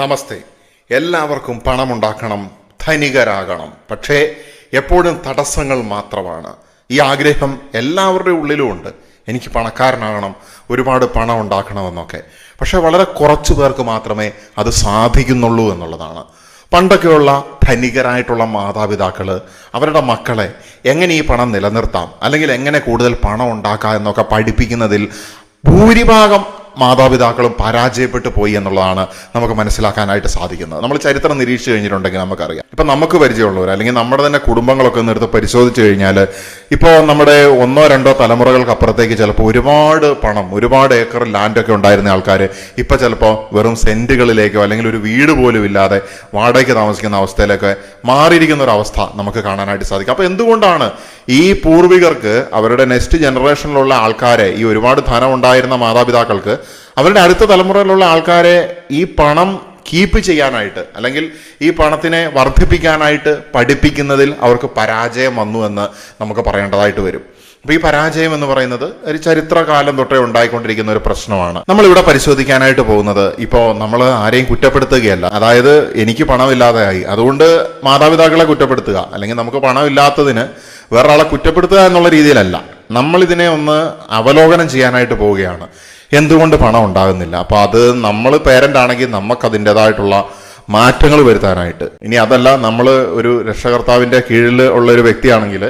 നമസ്തേ. എല്ലാവർക്കും പണമുണ്ടാക്കണം, ധനികരാകണം. പക്ഷേ എപ്പോഴും തടസ്സങ്ങൾ മാത്രമാണ്. ഈ ആഗ്രഹം എല്ലാവരുടെ ഉള്ളിലും ഉണ്ട്. എനിക്ക് പണക്കാരനാകണം, ഒരുപാട് പണം ഉണ്ടാക്കണമെന്നൊക്കെ. പക്ഷെ വളരെ കുറച്ചു പേർക്ക് മാത്രമേ അത് സാധിക്കുന്നുള്ളൂ എന്നുള്ളതാണ്. പണ്ടൊക്കെയുള്ള ധനികരായിട്ടുള്ള മാതാപിതാക്കൾ അവരുടെ മക്കളെ എങ്ങനെ ഈ പണം നിലനിർത്താം, അല്ലെങ്കിൽ എങ്ങനെ കൂടുതൽ പണം ഉണ്ടാക്കാം എന്നൊക്കെ പഠിപ്പിക്കുന്നതിൽ ഭൂരിഭാഗം മാതാപിതാക്കളും പരാജയപ്പെട്ടു പോയി എന്നുള്ളതാണ് നമുക്ക് മനസ്സിലാക്കാനായിട്ട് സാധിക്കുന്നത്. നമ്മൾ ചരിത്രം നിരീക്ഷിച്ചു കഴിഞ്ഞിട്ടുണ്ടെങ്കിൽ നമുക്കറിയാം. ഇപ്പം നമുക്ക് പരിചയമുള്ളവർ അല്ലെങ്കിൽ നമ്മുടെ തന്നെ കുടുംബങ്ങളൊക്കെ ഒന്ന് എടുത്ത് പരിശോധിച്ച് കഴിഞ്ഞാൽ ഇപ്പോൾ നമ്മുടെ 1-2 തലമുറകൾക്ക് അപ്പുറത്തേക്ക് ചിലപ്പോൾ ഒരുപാട് പണം, ഒരുപാട് ഏക്കർ ലാൻഡൊക്കെ ഉണ്ടായിരുന്ന ആൾക്കാർ ഇപ്പോൾ ചിലപ്പോൾ വെറും സെന്റുകളിലേക്കോ അല്ലെങ്കിൽ ഒരു വീട് പോലും ഇല്ലാതെ വാടകയ്ക്ക് താമസിക്കുന്ന അവസ്ഥയിലൊക്കെ മാറിയിരിക്കുന്ന ഒരു അവസ്ഥ നമുക്ക് കാണാനായിട്ട് സാധിക്കും. അപ്പോൾ എന്തുകൊണ്ടാണ് ഈ പൂർവികർക്ക് അവരുടെ നെക്സ്റ്റ് ജനറേഷനിലുള്ള ആൾക്കാരെ, ഈ ഒരുപാട് ധനം ഉണ്ടായിരുന്ന മാതാപിതാക്കൾക്ക് അവരുടെ അടുത്ത തലമുറയിലുള്ള ആൾക്കാരെ ഈ പണം കീപ്പ് ചെയ്യാനായിട്ട് അല്ലെങ്കിൽ ഈ പണത്തിനെ വർദ്ധിപ്പിക്കാനായിട്ട് പഠിപ്പിക്കുന്നതിൽ അവർക്ക് പരാജയം വന്നു എന്ന് നമുക്ക് പറയേണ്ടതായിട്ട് വരും. അപ്പോൾ ഈ പരാജയം എന്ന് പറയുന്നത് ഒരു ചരിത്രകാലം തൊട്ടേ ഉണ്ടായിക്കൊണ്ടിരിക്കുന്ന ഒരു പ്രശ്നമാണ്. നമ്മളിവിടെ പരിശോധിക്കാനായിട്ട് പോകുന്നത്, ഇപ്പോൾ നമ്മൾ ആരെയും കുറ്റപ്പെടുത്തുകയല്ല. അതായത് എനിക്ക് പണമില്ലാതെയായി അതുകൊണ്ട് മാതാപിതാക്കളെ കുറ്റപ്പെടുത്തുക, അല്ലെങ്കിൽ നമുക്ക് പണമില്ലാത്തതിന് വേറൊരാളെ കുറ്റപ്പെടുത്തുക എന്നുള്ള രീതിയിലല്ല. നമ്മളിതിനെ ഒന്ന് അവലോകനം ചെയ്യാനായിട്ട് പോവുകയാണ്. എന്തുകൊണ്ട് പണം ഉണ്ടാകുന്നില്ല? അപ്പോൾ അത് നമ്മൾ പേരൻ്റ് ആണെങ്കിൽ നമുക്ക് അതിൻ്റെതായിട്ടുള്ള മാറ്റങ്ങൾ വരുത്താനായിട്ട്, ഇനി അതല്ല നമ്മൾ ഒരു രക്ഷകർത്താവിൻ്റെ കീഴിൽ ഉള്ള ഒരു വ്യക്തിയാണെങ്കിൽ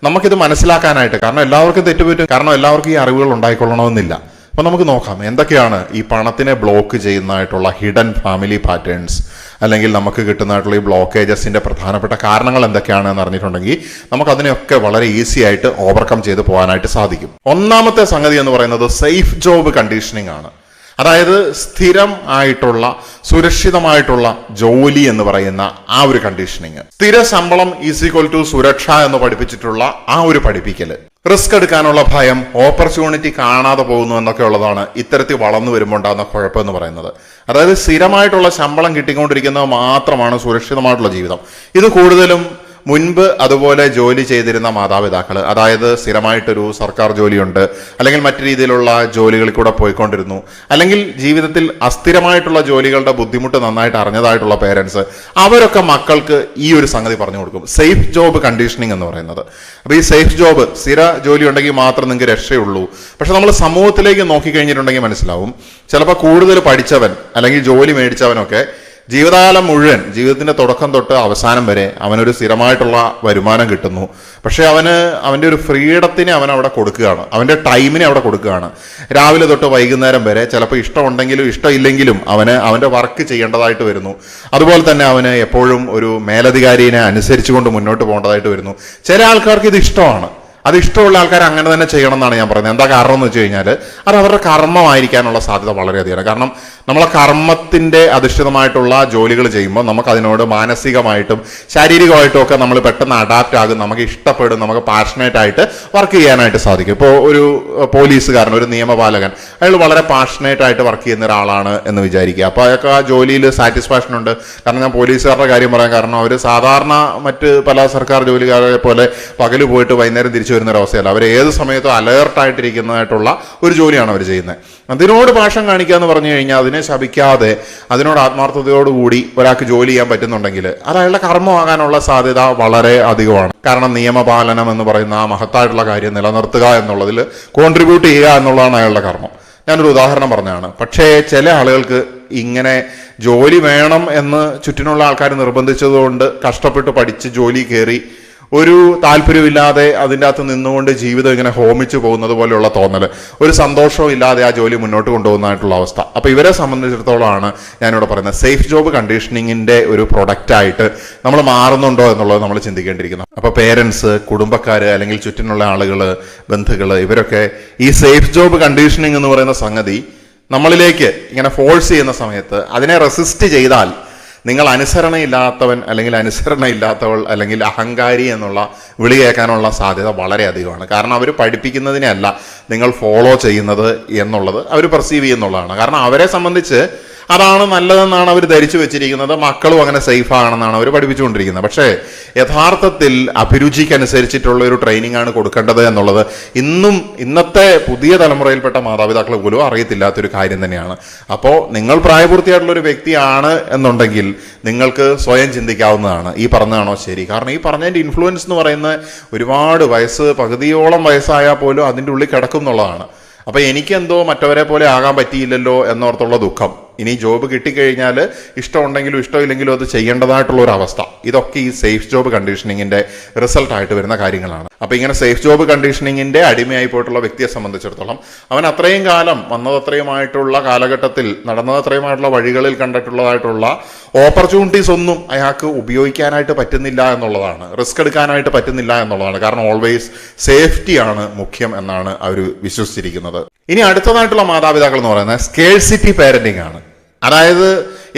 നമുക്കിത് മനസ്സിലാക്കാനായിട്ട്, കാരണം എല്ലാവർക്കും തെറ്റുപറ്റും, കാരണം എല്ലാവർക്കും ഈ അറിവുകൾ ഉണ്ടായിക്കൊള്ളണമെന്നില്ല. അപ്പോൾ നമുക്ക് നോക്കാം എന്തൊക്കെയാണ് ഈ പണത്തിനെ ബ്ലോക്ക് ചെയ്യുന്നതായിട്ടുള്ള ഹിഡൻ ഫാമിലി പാറ്റേൺസ്, അല്ലെങ്കിൽ നമുക്ക് കിട്ടുന്നതായിട്ടുള്ള ഈ ബ്ലോക്കേജസിൻ്റെ പ്രധാനപ്പെട്ട കാരണങ്ങൾ എന്തൊക്കെയാണെന്ന് അറിഞ്ഞിട്ടുണ്ടെങ്കിൽ നമുക്കതിനെയൊക്കെ വളരെ ഈസി ആയിട്ട് ഓവർകം ചെയ്ത് പോകാനായിട്ട് സാധിക്കും. ഒന്നാമത്തെ സംഗതി എന്ന് പറയുന്നത് സേഫ് ജോബ് കണ്ടീഷനിങ് ആണ്. അതായത് സ്ഥിരം ആയിട്ടുള്ള സുരക്ഷിതമായിട്ടുള്ള ജോലി എന്ന് പറയുന്ന ആ ഒരു കണ്ടീഷനിങ്. സ്ഥിര ശമ്പളം ഈസ് ഈക്വൽ ടു സുരക്ഷ എന്ന് പഠിപ്പിച്ചിട്ടുള്ള ആ ഒരു പഠിപ്പിക്കല്, റിസ്ക് എടുക്കാനുള്ള ഭയം, ഓപ്പർച്യൂണിറ്റി കാണാതെ പോകുന്നു എന്നൊക്കെ ഉള്ളതാണ് ഇത്തരത്തിൽ വളർന്നു വരുമ്പോൾ ഉണ്ടാകുന്ന കുഴപ്പം എന്ന് പറയുന്നത്. അതായത് സ്ഥിരമായിട്ടുള്ള ശമ്പളം കിട്ടിക്കൊണ്ടിരിക്കുന്നത് മാത്രമാണ് സുരക്ഷിതമായിട്ടുള്ള ജീവിതം. ഇത് കൂടുതലും മുൻപ് അതുപോലെ ജോലി ചെയ്തിരുന്ന മാതാപിതാക്കൾ, അതായത് സ്ഥിരമായിട്ടൊരു സർക്കാർ ജോലിയുണ്ട്, അല്ലെങ്കിൽ മറ്റു രീതിയിലുള്ള ജോലികളിൽ കൂടെ പോയിക്കൊണ്ടിരുന്നു, അല്ലെങ്കിൽ ജീവിതത്തിൽ അസ്ഥിരമായിട്ടുള്ള ജോലികളുടെ ബുദ്ധിമുട്ട് നന്നായിട്ട് അറിഞ്ഞതായിട്ടുള്ള പേരൻസ്, അവരൊക്കെ മക്കൾക്ക് ഈ ഒരു സംഗതി പറഞ്ഞു കൊടുക്കും, സേഫ് ജോബ് കണ്ടീഷനിങ് എന്ന് പറയുന്നത്. അപ്പോൾ ഈ സേഫ് ജോബ്, സ്ഥിര ജോലി ഉണ്ടെങ്കിൽ മാത്രം നിങ്ങൾക്ക് രക്ഷയുള്ളൂ. പക്ഷെ നമ്മൾ സമൂഹത്തിലേക്ക് നോക്കിക്കഴിഞ്ഞിട്ടുണ്ടെങ്കിൽ മനസ്സിലാവും, ചിലപ്പോൾ കൂടുതൽ പഠിച്ചവൻ അല്ലെങ്കിൽ ജോലി മേടിച്ചവനൊക്കെ ജീവിതകാലം മുഴുവൻ, ജീവിതത്തിന്റെ തുടക്കം തൊട്ട് അവസാനം വരെ അവനൊരു സ്ഥിരമായിട്ടുള്ള വരുമാനം കിട്ടുന്നു. പക്ഷെ അവൻ്റെ ഒരു ഫ്രീഡത്തിനെ അവൻ അവിടെ കൊടുക്കുകയാണ്, അവൻ്റെ ടൈമിനെ അവിടെ കൊടുക്കുകയാണ്. രാവിലെ തൊട്ട് വൈകുന്നേരം വരെ ചിലപ്പോൾ ഇഷ്ടമുണ്ടെങ്കിലും ഇഷ്ടമില്ലെങ്കിലും അവൻ്റെ വർക്ക് ചെയ്യേണ്ടതായിട്ട് വരുന്നു. അതുപോലെ തന്നെ അവന് എപ്പോഴും ഒരു മേലധികാരിയെ അനുസരിച്ചുകൊണ്ട് മുന്നോട്ട് പോകേണ്ടതായിട്ട് വരുന്നു. ചില ആൾക്കാർക്ക് ഇത് ഇഷ്ടമാണ്, അത് ഇഷ്ടമുള്ള ആൾക്കാർ അങ്ങനെ തന്നെ ചെയ്യണം എന്നാണ് ഞാൻ പറയുന്നത്. എന്താ കാരണം എന്ന് വെച്ച് കഴിഞ്ഞാൽ അത് അവരുടെ കർമ്മമായിരിക്കാനുള്ള സാധ്യത വളരെയധികമാണ്. കാരണം നമ്മളെ കർമ്മത്തിൻ്റെ അധിഷ്ഠിതമായിട്ടുള്ള ജോലികൾ ചെയ്യുമ്പോൾ നമുക്ക് അതിനോട് മാനസികമായിട്ടും ശാരീരികമായിട്ടും ഒക്കെ നമ്മൾ പെട്ടെന്ന് അഡാപ്റ്റ് ആകും, നമുക്ക് ഇഷ്ടപ്പെടും, നമുക്ക് പാഷനേറ്റ് ആയിട്ട് വർക്ക് ചെയ്യാനായിട്ട് സാധിക്കും. ഇപ്പോൾ ഒരു പോലീസുകാരൻ, ഒരു നിയമപാലകൻ, അയാൾ വളരെ പാഷനേറ്റ് ആയിട്ട് വർക്ക് ചെയ്യുന്ന ഒരാളാണ് എന്ന് വിചാരിക്കുക. അപ്പോൾ അയാൾക്ക് ആ ജോലിയിൽ സാറ്റിസ്ഫാക്ഷൻ ഉണ്ട്. കാരണം ഞാൻ പോലീസുകാരുടെ കാര്യം പറയാം, കാരണം അവർ സാധാരണ മറ്റ് പല സർക്കാർ ജോലിക്കാരെ പോലെ പകല് പോയിട്ട് വൈകുന്നേരം തിരിച്ചു വരുന്ന ഒരു അവസ്ഥയല്ല. അവർ ഏത് സമയത്തും അലേർട്ടായിട്ടിരിക്കുന്നതായിട്ടുള്ള ഒരു ജോലിയാണ് അവർ ചെയ്യുന്നത്. അതിനോട് പാഷം കാണിക്കുക എന്ന് പറഞ്ഞു കഴിഞ്ഞാൽ അതിനെ ശപിക്കാതെ അതിനോട് ആത്മാർത്ഥതയോടുകൂടി ഒരാൾക്ക് ജോലി ചെയ്യാൻ പറ്റുന്നുണ്ടെങ്കിൽ അത് അയാളുടെ കർമ്മമാകാനുള്ള സാധ്യത വളരെ അധികമാണ്. കാരണം നിയമപാലനം എന്ന് പറയുന്ന ആ മഹത്തായിട്ടുള്ള കാര്യം നിലനിർത്തുക എന്നുള്ളതിൽ കോൺട്രിബ്യൂട്ട് ചെയ്യുക എന്നുള്ളതാണ് അയാളുടെ കർമ്മം. ഞാനൊരു ഉദാഹരണം പറഞ്ഞതാണ്. പക്ഷേ ചില ആളുകൾക്ക് ഇങ്ങനെ ജോലി വേണം എന്ന് ചുറ്റിനുള്ള ആൾക്കാർ നിർബന്ധിച്ചതുകൊണ്ട് കഷ്ടപ്പെട്ട് പഠിച്ച് ജോലി കയറി ഒരു താല്പര്യമില്ലാതെ അതിൻ്റെ അകത്ത് നിന്നുകൊണ്ട് ജീവിതം ഇങ്ങനെ ഹോമിച്ചു പോകുന്നത് പോലെയുള്ള തോന്നൽ, ഒരു സന്തോഷവും ഇല്ലാതെ ആ ജോലി മുന്നോട്ട് കൊണ്ടുപോകുന്നതായിട്ടുള്ള അവസ്ഥ. അപ്പോൾ ഇവരെ സംബന്ധിച്ചിടത്തോളമാണ് ഞാനിവിടെ പറയുന്നത് സേഫ് ജോബ് കണ്ടീഷനിങ്ങിൻ്റെ ഒരു പ്രൊഡക്റ്റായിട്ട് നമ്മൾ മാറുന്നുണ്ടോ എന്നുള്ളത് നമ്മൾ ചിന്തിക്കേണ്ടിയിരിക്കുന്നു. അപ്പോൾ പേരൻസ്, കുടുംബക്കാർ, അല്ലെങ്കിൽ ചുറ്റിനുള്ള ആളുകൾ, ബന്ധുക്കൾ, ഇവരൊക്കെ ഈ സേഫ് ജോബ് കണ്ടീഷനിങ് എന്ന് പറയുന്ന സംഗതി നമ്മളിലേക്ക് ഇങ്ങനെ ഫോഴ്സ് ചെയ്യുന്ന സമയത്ത് അതിനെ റെസിസ്റ്റ് ചെയ്താൽ നിങ്ങൾ അനുസരണയില്ലാത്തവൻ അല്ലെങ്കിൽ അനുസരണയില്ലാത്തവൾ അല്ലെങ്കിൽ അഹങ്കാരി എന്നുള്ള വിളി കേൾക്കാനുള്ള സാധ്യത വളരെ അധികമാണ്. കാരണം അവർ പഠിപ്പിക്കുന്നതിനെ അല്ല നിങ്ങൾ ഫോളോ ചെയ്യുന്നത് എന്നുള്ളത് അവർ പെർസീവ് ചെയ്യുന്നുള്ളതാണ്. കാരണം അവരെ സംബന്ധിച്ച് അതാണ് നല്ലതെന്നാണ് അവർ ധരിച്ചു വെച്ചിരിക്കുന്നത്. മക്കളും അങ്ങനെ സേഫ് ആണെന്നാണ് അവർ പഠിപ്പിച്ചുകൊണ്ടിരിക്കുന്നത്. പക്ഷേ യഥാർത്ഥത്തിൽ അഭിരുചിക്കനുസരിച്ചിട്ടുള്ള ഒരു ട്രെയിനിങ് ആണ് കൊടുക്കേണ്ടത് എന്നുള്ളത് ഇന്നത്തെ പുതിയ തലമുറയിൽപ്പെട്ട മാതാപിതാക്കൾ പോലും അറിയത്തില്ലാത്തൊരു കാര്യം തന്നെയാണ്. അപ്പോൾ നിങ്ങൾ പ്രായപൂർത്തിയായിട്ടുള്ള ഒരു വ്യക്തിയാണ് എന്നുണ്ടെങ്കിൽ നിങ്ങൾക്ക് സ്വയം ചിന്തിക്കാവുന്നതാണ്, ഈ പറഞ്ഞതാണോ ശരി. കാരണം ഈ പറഞ്ഞതിൻ്റെ ഇൻഫ്ലുവൻസ് എന്ന് പറയുന്ന ഒരുപാട് പകുതിയോളം വയസ്സായാൽ പോലും അതിൻ്റെ ഉള്ളിൽ കിടക്കും എന്നുള്ളതാണ്. അപ്പം എനിക്കെന്തോ മറ്റവരെ പോലെ ആകാൻ പറ്റിയില്ലല്ലോ എന്നോർത്തുള്ള ദുഃഖം. ഇനി ജോബ് കിട്ടിക്കഴിഞ്ഞാൽ ഇഷ്ടമുണ്ടെങ്കിലും ഇഷ്ടമില്ലെങ്കിലും അത് ചെയ്യേണ്ടതായിട്ടുള്ള ഒരു അവസ്ഥ, ഇതൊക്കെ ഈ സേഫ് ജോബ് കണ്ടീഷനിങ്ങിന്റെ റിസൾട്ടായിട്ട് വരുന്ന കാര്യങ്ങളാണ്. അപ്പൊ ഇങ്ങനെ സേഫ് ജോബ് കണ്ടീഷനിങ്ങിന്റെ അടിമയായി പോയിട്ടുള്ള വ്യക്തിയെ സംബന്ധിച്ചിടത്തോളം അവൻ അത്രയും കാലം വന്നതത്രയുമായിട്ടുള്ള കാലഘട്ടത്തിൽ നടന്നതത്രയുമായിട്ടുള്ള വഴികളിൽ കണ്ടിട്ടുള്ളതായിട്ടുള്ള ഓപ്പർച്യൂണിറ്റീസ് ഒന്നും അയാൾക്ക് ഉപയോഗിക്കാനായിട്ട് പറ്റുന്നില്ല എന്നുള്ളതാണ്, റിസ്ക് എടുക്കാനായിട്ട് പറ്റുന്നില്ല എന്നുള്ളതാണ്. കാരണം ഓൾവേസ് സേഫ്റ്റിയാണ് മുഖ്യം എന്നാണ് അവർ വിശ്വസിച്ചിരിക്കുന്നത്. ഇനി അടുത്തതായിട്ടുള്ള മാതാപിതാക്കൾ എന്ന് പറയുന്നത് സ്കേഴ്സിറ്റി പാരന്റിംഗ് ആണ്. അതായത്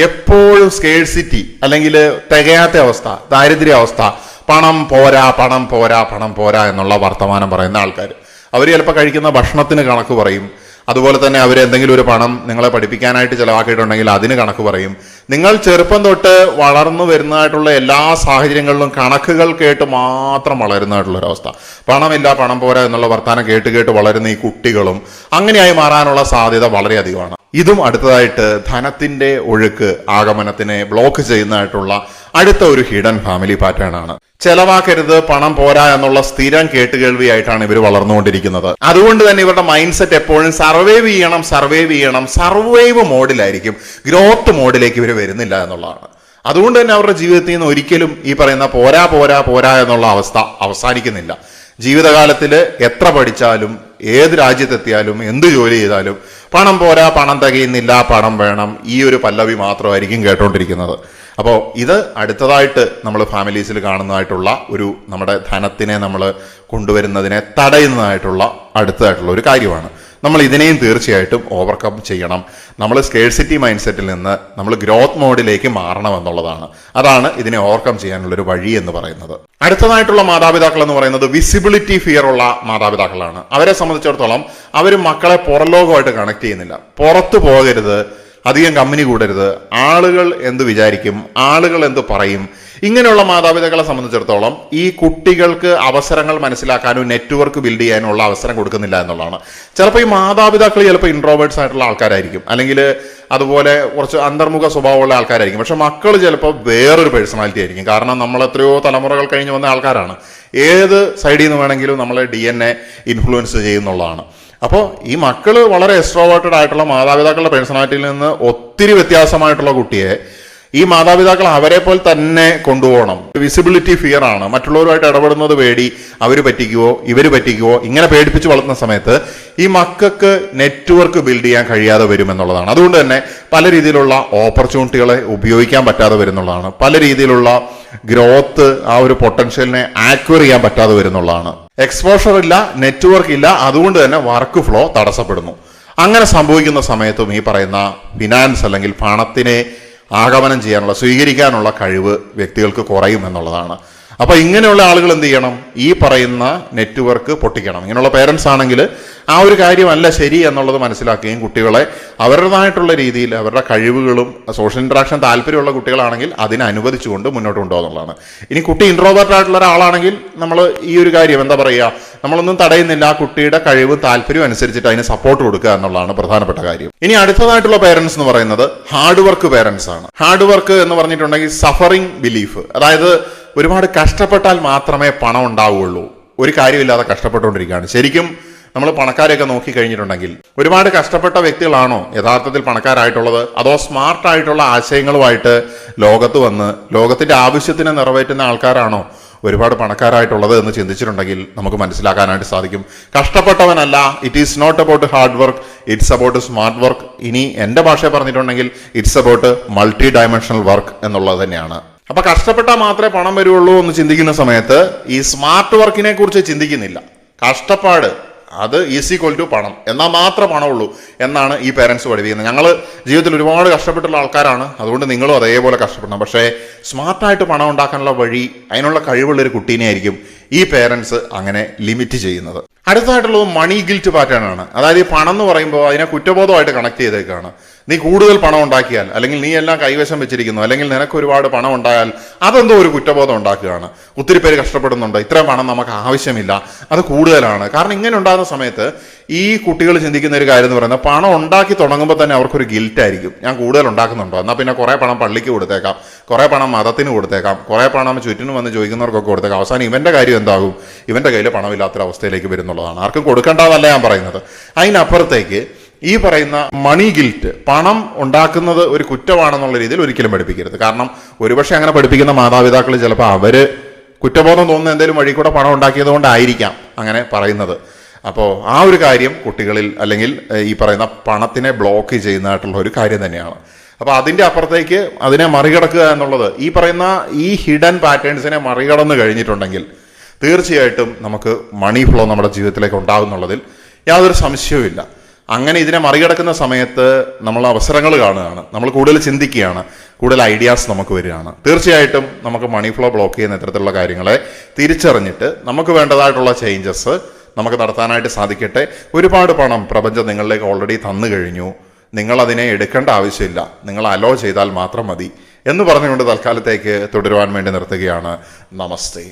എപ്പോഴും സ്കേഴ്സിറ്റി അല്ലെങ്കിൽ തികയാത്ത അവസ്ഥ, ദാരിദ്ര്യ അവസ്ഥ, പണം പോരാ പണം പോരാ പണം പോരാ എന്നുള്ള വർത്തമാനം പറയുന്ന ആൾക്കാർ. അവർ ചിലപ്പോൾ കഴിക്കുന്ന ഭക്ഷണത്തിന് കണക്ക് പറയും. അതുപോലെ തന്നെ അവർ എന്തെങ്കിലും ഒരു പണം നിങ്ങളെ പഠിപ്പിക്കാനായിട്ട് ചിലവാക്കിയിട്ടുണ്ടെങ്കിൽ അതിന് കണക്ക് പറയും. നിങ്ങൾ ചെറുപ്പം തൊട്ട് വളർന്നു വരുന്നതായിട്ടുള്ള എല്ലാ സാഹചര്യങ്ങളിലും കണക്കുകൾ കേട്ട് മാത്രം വളരുന്നതായിട്ടുള്ളൊരവസ്ഥ. പണമില്ല പണം പോരാ എന്നുള്ള വർത്താനം കേട്ട് വളരുന്ന ഈ കുട്ടികളും അങ്ങനെയായി മാറാനുള്ള സാധ്യത വളരെയധികമാണ്. ഇതും അടുത്തതായിട്ട് ധനത്തിന്റെ ഒഴുക്ക് ആഗമനത്തിനെ ബ്ലോക്ക് ചെയ്യുന്നതായിട്ടുള്ള അടുത്ത ഒരു ഹിഡൻ ഫാമിലി പാറ്റേൺ ആണ്. ചെലവാക്കരുത്, പണം പോരാ എന്നുള്ള സ്ഥിരം കേട്ടുകേൾവിയായിട്ടാണ് ഇവർ വളർന്നുകൊണ്ടിരിക്കുന്നത്. അതുകൊണ്ട് തന്നെ ഇവരുടെ മൈൻഡ് സെറ്റ് എപ്പോഴും സർവൈവ് മോഡിലായിരിക്കും, ഗ്രോത്ത് മോഡിലേക്ക് ഇവർ വരുന്നില്ല എന്നുള്ളതാണ്. അതുകൊണ്ട് തന്നെ അവരുടെ ജീവിതത്തിൽ നിന്ന് ഒരിക്കലും ഈ പറയുന്ന പോരാ പോരാ പോരാ എന്നുള്ള അവസ്ഥ അവസാനിക്കുന്നില്ല. ജീവിതകാലത്തിൽ എത്ര പഠിച്ചാലും ഏത് രാജ്യത്തെത്തിയാലും എന്ത് ജോലി ചെയ്താലും പണം പോരാ, പണം തികയുന്നില്ല, പണം വേണം, ഈ ഒരു പല്ലവി മാത്രമായിരിക്കും കേട്ടോണ്ടിരിക്കുന്നത്. അപ്പോൾ ഇത് അടുത്തതായിട്ട് നമ്മൾ ഫാമിലീസിൽ കാണുന്നതായിട്ടുള്ള ഒരു നമ്മുടെ ധനത്തിനെ നമ്മൾ കൊണ്ടുവരുന്നതിനെ തടയുന്നതായിട്ടുള്ള അടുത്തതായിട്ടുള്ള ഒരു കാര്യമാണ്. നമ്മൾ ഇതിനെയും തീർച്ചയായിട്ടും ഓവർകം ചെയ്യണം. നമ്മൾ സ്കേഴ്സിറ്റി മൈൻഡ് സെറ്റിൽ നിന്ന് നമ്മൾ ഗ്രോത്ത് മോഡിലേക്ക് മാറണം എന്നുള്ളതാണ്. അതാണ് ഇതിനെ ഓവർകം ചെയ്യാനുള്ളൊരു വഴി എന്ന് പറയുന്നത്. അടുത്തതായിട്ടുള്ള മാതാപിതാക്കൾ എന്ന് പറയുന്നത് വിസിബിലിറ്റി ഫിയർ ഉള്ള മാതാപിതാക്കളാണ്. അവരെ സംബന്ധിച്ചിടത്തോളം അവർ മക്കളെ പുറംലോകമായിട്ട് കണക്ട് ചെയ്യുന്നില്ല. പുറത്തു പോകരുത്, അധികം കമ്പനി കൂടരുത്, ആളുകൾ എന്ത് വിചാരിക്കും, ആളുകൾ എന്ത് പറയും, ഇങ്ങനെയുള്ള മാതാപിതാക്കളെ സംബന്ധിച്ചിടത്തോളം ഈ കുട്ടികൾക്ക് അവസരങ്ങൾ മനസ്സിലാക്കാനും നെറ്റ്വർക്ക് ബിൽഡ് ചെയ്യാനുള്ള അവസരം കൊടുക്കുന്നില്ല എന്നുള്ളതാണ്. ചിലപ്പോൾ ഈ മാതാപിതാക്കൾ ചിലപ്പോൾ ഇൻട്രോവേർട്സ് ആയിട്ടുള്ള ആൾക്കാരായിരിക്കും, അല്ലെങ്കിൽ അതുപോലെ കുറച്ച് അന്തർമുഖ സ്വഭാവമുള്ള ആൾക്കാരായിരിക്കും. പക്ഷെ മക്കൾ ചിലപ്പോൾ വേറൊരു പേഴ്സണാലിറ്റി ആയിരിക്കും. കാരണം നമ്മൾ എത്രയോ തലമുറകൾ കഴിഞ്ഞ് വന്ന ആൾക്കാരാണ്. ഏത് സൈഡിൽ നിന്ന് വേണമെങ്കിലും നമ്മളെ DNA ഇൻഫ്ലുവൻസ് ചെയ്യുന്നുള്ളതാണ്. അപ്പോൾ ഈ മക്കൾ വളരെ എക്സ്ട്രോവേർട്ടഡ് ആയിട്ടുള്ള മാതാപിതാക്കളുടെ പേഴ്സണാലിറ്റിയിൽ നിന്ന് ഒത്തിരി വ്യത്യാസമായിട്ടുള്ള കുട്ടിയെ ഈ മാതാപിതാക്കൾ അവരെ പോലെ തന്നെ കൊണ്ടുപോകണം. വിസിബിലിറ്റി ഫിയർ ആണ്. മറ്റുള്ളവരുമായിട്ട് ഇടപെടുന്നത് പേടി, അവർ പറ്റിക്കുവോ ഇവർ പറ്റിക്കുവോ, ഇങ്ങനെ പേടിപ്പിച്ച് വളർത്തുന്ന സമയത്ത് ഈ മക്കൾക്ക് നെറ്റ്വർക്ക് ബിൽഡ് ചെയ്യാൻ കഴിയാതെ വരുമെന്നുള്ളതാണ്. അതുകൊണ്ട് തന്നെ പല രീതിയിലുള്ള ഓപ്പർച്യൂണിറ്റികളെ ഉപയോഗിക്കാൻ പറ്റാതെ വരുന്നുള്ളതാണ്. പല രീതിയിലുള്ള ഗ്രോത്ത്, ആ ഒരു പൊട്ടൻഷ്യലിനെ ആക്വയർ ചെയ്യാൻ പറ്റാതെ വരുന്നുള്ളതാണ്. എക്സ്പോഷർ ഇല്ല, നെറ്റ്വർക്ക് ഇല്ല, അതുകൊണ്ട് തന്നെ വർക്ക് ഫ്ലോ തടസ്സപ്പെടുന്നു. അങ്ങനെ സംഭവിക്കുന്ന സമയത്തും ഈ പറയുന്ന ഫിനാൻസ് അല്ലെങ്കിൽ പണത്തിനെ ആഗമനം ചെയ്യാനുള്ള, സ്വീകരിക്കാനുള്ള കഴിവ് വ്യക്തികൾക്ക് കുറയും എന്നുള്ളതാണ്. അപ്പൊ ഇങ്ങനെയുള്ള ആളുകൾ എന്ത് ചെയ്യണം? ഈ പറയുന്ന നെറ്റ്വർക്ക് പൊട്ടിക്കണം. ഇങ്ങനെയുള്ള പേരൻസ് ആണെങ്കിൽ ആ ഒരു കാര്യമല്ല ശരി എന്നുള്ളത് മനസ്സിലാക്കുകയും കുട്ടികളെ അവരുടേതായിട്ടുള്ള രീതിയിൽ അവരുടെ കഴിവുകളും സോഷ്യൽ ഇന്ററാക്ഷൻ താല്പര്യമുള്ള കുട്ടികളാണെങ്കിൽ അതിനെ അനുവദിച്ചുകൊണ്ട് മുന്നോട്ട് കൊണ്ടുപോകുന്നതാണ്. ഇനി കുട്ടി ഇൻട്രോവേർട്ട് ആയിട്ടുള്ള ഒരാളാണെങ്കിൽ നമ്മൾ ഈ ഒരു കാര്യം എന്താ പറയുക, നമ്മളൊന്നും തടയുന്നില്ല, കുട്ടിയുടെ കഴിവും താല്പര്യവും അനുസരിച്ചിട്ട് അതിന് സപ്പോർട്ട് കൊടുക്കുക എന്നുള്ളതാണ് പ്രധാനപ്പെട്ട കാര്യം. ഇനി അടുത്തതായിട്ടുള്ള പേരൻസ് എന്ന് പറയുന്നത് ഹാർഡ് വർക്ക് പേരൻസ് ആണ്. ഹാർഡ് വർക്ക് എന്ന് പറഞ്ഞിട്ടുണ്ടെങ്കിൽ സഫറിങ് ബിലീഫ്, അതായത് ഒരുപാട് കഷ്ടപ്പെട്ടാൽ മാത്രമേ പണം ഉണ്ടാവുകയുള്ളൂ, ഒരു കാര്യമില്ലാതെ കഷ്ടപ്പെട്ടുകൊണ്ടിരിക്കുകയാണ്. ശരിക്കും നമ്മൾ പണക്കാരെയൊക്കെ നോക്കി കഴിഞ്ഞിട്ടുണ്ടെങ്കിൽ ഒരുപാട് കഷ്ടപ്പെട്ട വ്യക്തികളാണോ യഥാർത്ഥത്തിൽ പണക്കാരായിട്ടുള്ളത്? അതോ സ്മാർട്ടായിട്ടുള്ള ആശയങ്ങളുമായിട്ട് ലോകത്ത് വന്ന് ലോകത്തിന്റെ ആവശ്യത്തിനെ നിറവേറ്റുന്ന ആൾക്കാരാണോ ഒരുപാട് പണക്കാരായിട്ടുള്ളത് എന്ന് ചിന്തിച്ചിട്ടുണ്ടെങ്കിൽ നമുക്ക് മനസ്സിലാക്കാനായിട്ട് സാധിക്കും. കഷ്ടപ്പെട്ടവനല്ല, it is not about hard work, it's about smart work. ഇനി എൻ്റെ ഭാഷ പറഞ്ഞിട്ടുണ്ടെങ്കിൽ it's about multi dimensional work എന്നുള്ളത് തന്നെയാണ്. അപ്പൊ കഷ്ടപ്പെട്ടാൽ മാത്രമേ പണം വരുള്ളൂ എന്ന് ചിന്തിക്കുന്ന സമയത്ത് ഈ സ്മാർട്ട് വർക്കിനെ കുറിച്ച് ചിന്തിക്കുന്നില്ല. കഷ്ടപ്പാട് അത് ഈക്വൽ ടു പണം, എന്നാൽ മാത്രമേ പണമുള്ളൂ എന്നാണ് ഈ പേരൻസ് പഠിപ്പിക്കുന്നത്. ഞങ്ങൾ ജീവിതത്തിൽ ഒരുപാട് കഷ്ടപ്പെട്ടുള്ള ആൾക്കാരാണ്, അതുകൊണ്ട് നിങ്ങളും അതേപോലെ കഷ്ടപ്പെടണം. പക്ഷേ സ്മാർട്ടായിട്ട് പണം ഉണ്ടാക്കാനുള്ള വഴി, അതിനുള്ള കഴിവുള്ളൊരു കുട്ടീനെ ആയിരിക്കും ഈ പേരൻസ് അങ്ങനെ ലിമിറ്റ് ചെയ്യുന്നത്. അടുത്തതായിട്ടുള്ളത് മണി ഗിൽറ്റ് പാറ്റേൺ ആണ്. അതായത് ഈ പണം എന്ന് പറയുമ്പോൾ അതിനെ കുറ്റബോധമായിട്ട് കണക്ട് ചെയ്തേക്കാണ്. നീ കൂടുതൽ പണം ഉണ്ടാക്കിയാൽ, അല്ലെങ്കിൽ നീ എല്ലാം കൈവശം വെച്ചിരിക്കുന്നു, അല്ലെങ്കിൽ നിനക്ക് ഒരുപാട് പണം ഉണ്ടായാൽ അതെന്തോ ഒരു കുറ്റബോധം ഉണ്ടാക്കുകയാണ്. ഒത്തിരി പേര് കഷ്ടപ്പെടുന്നുണ്ട്, ഇത്രയും പണം നമുക്ക് ആവശ്യമില്ല, അത് കൂടുതലാണ്. കാരണം ഇങ്ങനെ ഉണ്ടാകുന്ന സമയത്ത് ഈ കുട്ടികൾ ചിന്തിക്കുന്ന ഒരു കാര്യം എന്ന് പറയുന്നത്, പണം ഉണ്ടാക്കി തുടങ്ങുമ്പോൾ തന്നെ അവർക്കൊരു ഗിൽറ്റായിരിക്കും. ഞാൻ കൂടുതൽ ഉണ്ടാക്കുന്നുണ്ടോ, എന്നാൽ പിന്നെ കുറേ പണം പള്ളിക്ക് കൊടുത്തേക്കാം, കുറേ പണം മതത്തിന് കൊടുത്തേക്കാം, കുറേ പണം ചുറ്റിനും വന്ന് ചോദിക്കുന്നവർക്കൊക്കെ കൊടുത്തേക്കാം. അവസാനം ഇവൻ്റെ കാര്യം എന്താകും? ഇവൻ്റെ കയ്യിൽ പണമില്ലാത്തൊരവസ്ഥയിലേക്ക് വരുന്നുള്ളതാണ്. ആർക്കും കൊടുക്കേണ്ടതല്ല ഞാൻ പറയുന്നത്. അതിനപ്പുറത്തേക്ക് ഈ പറയുന്ന മണി ഗിൽറ്റ്, പണം ഉണ്ടാക്കുന്നത് ഒരു കുറ്റമാണെന്നുള്ള രീതിയിൽ ഒരിക്കലും പഠിപ്പിക്കരുത്. കാരണം ഒരുപക്ഷെ അങ്ങനെ പഠിപ്പിക്കുന്ന മാതാപിതാക്കൾ ചിലപ്പോൾ അവര് കുറ്റബോധം തോന്നുന്ന എന്തെങ്കിലും വഴി കൂടെ പണം ഉണ്ടാക്കിയത് കൊണ്ടായിരിക്കാം അങ്ങനെ പറയുന്നത്. അപ്പോൾ ആ ഒരു കാര്യം കുട്ടികളിൽ, അല്ലെങ്കിൽ ഈ പറയുന്ന പണത്തിനെ ബ്ലോക്ക് ചെയ്യുന്നതായിട്ടുള്ള ഒരു കാര്യം തന്നെയാണ്. അപ്പോൾ അതിൻ്റെ അപ്പുറത്തേക്ക് അതിനെ മറികടക്കുക എന്നുള്ളത്, ഈ പറയുന്ന ഈ ഹിഡൻ പാറ്റേൺസിനെ മറികടന്ന് കഴിഞ്ഞിട്ടുണ്ടെങ്കിൽ തീർച്ചയായിട്ടും നമുക്ക് മണി ഫ്ലോ നമ്മുടെ ജീവിതത്തിലേക്ക് ഉണ്ടാകുന്നുള്ളതിൽ യാതൊരു സംശയവുമില്ല. അങ്ങനെ ഇതിനെ മറികടക്കുന്ന സമയത്ത് നമ്മൾ അവസരങ്ങൾ കാണുകയാണ്, നമ്മൾ കൂടുതൽ ചിന്തിക്കുകയാണ്, കൂടുതൽ ഐഡിയാസ് നമുക്ക് വരികയാണ്. തീർച്ചയായിട്ടും നമുക്ക് മണി ഫ്ലോ ബ്ലോക്ക് ചെയ്യുന്ന ഇത്തരത്തിലുള്ള കാര്യങ്ങളെ തിരിച്ചറിഞ്ഞിട്ട് നമുക്ക് വേണ്ടതായിട്ടുള്ള ചേഞ്ചസ് നമുക്ക് നടത്താനായിട്ട് സാധിക്കട്ടെ. ഒരുപാട് പണം പ്രപഞ്ചം നിങ്ങളിലേക്ക് ഓൾറെഡി തന്നു കഴിഞ്ഞു, നിങ്ങൾ അതിനെ എടുക്കേണ്ട ആവശ്യമില്ല, നിങ്ങൾ അലോ ചെയ്താൽ മാത്രം മതി എന്ന് പറഞ്ഞുകൊണ്ട് തൽക്കാലത്തേക്ക് തുടരുവാൻ വേണ്ടി നിർത്തുകയാണ്. നമസ്തേ.